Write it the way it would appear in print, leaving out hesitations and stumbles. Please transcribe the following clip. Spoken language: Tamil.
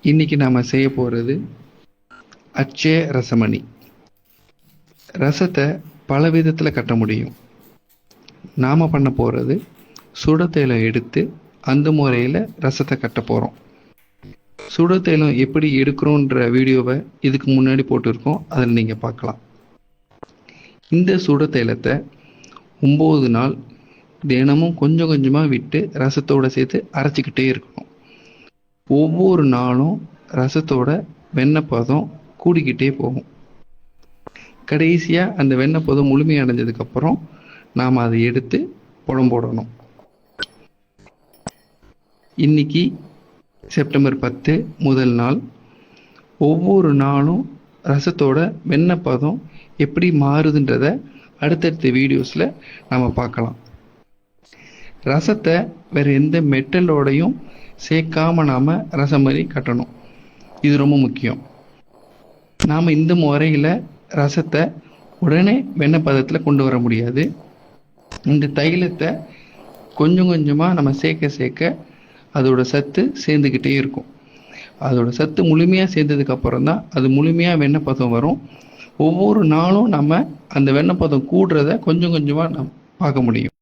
இன்னைக்கு நாம் செய்ய போகிறது அட்சய ரசமணி. ரசத்தை பல விதத்தில் கட்ட முடியும். நாம் பண்ண போகிறது சுடத்தேலம் எடுத்து அந்த முறையில் ரசத்தை கட்ட போகிறோம். சுடத்தேலம் எப்படி எடுக்கிறோன்ற வீடியோவை இதுக்கு முன்னாடி போட்டிருக்கோம், அதில் நீங்கள் பார்க்கலாம். இந்த சுடத்தேலத்தை 9 நாள் தினமும் கொஞ்சம் கொஞ்சமாக விட்டு ரசத்தோடு சேர்த்து அரைச்சிக்கிட்டே இருக்கணும். ஒவ்வொரு நாளும் ரசத்தோட வெண்ணெய் பதம் கூடிக்கிட்டே போகும். கடைசியாக அந்த வெண்ணெய் பதம் முழுமையடைஞ்சதுக்கப்புறம் நாம் அதை எடுத்து புடம் போடணும். இன்னைக்கு செப்டம்பர் 10 முதல் நாள். ஒவ்வொரு நாளும் ரசத்தோட வெண்ணெய் பதம் எப்படி மாறுதுன்றதை அடுத்தடுத்த வீடியோஸில் நம்ம பார்க்கலாம். ரசத்தை வேறு எந்த மெட்டலோடையும் சேர்க்காம நாம் ரசமணி கட்டணும். இது ரொம்ப முக்கியம். நாம் இந்த முறையில் ரசத்தை உடனே வெண்ணெய் பதத்தில் கொண்டு வர முடியாது. இந்த தைலத்தை கொஞ்சம் கொஞ்சமாக நம்ம சேர்க்க அதோட சத்து சேர்ந்துக்கிட்டே இருக்கும். அதோட சத்து முழுமையாக சேர்ந்ததுக்கப்புறம் தான் அது முழுமையாக வெண்ணெய் பதம் வரும். ஒவ்வொரு நாளும் நம்ம அந்த வெண்ணெய் பதம் கூடுறத கொஞ்சம் கொஞ்சமாக நம்ம பார்க்க முடியும்.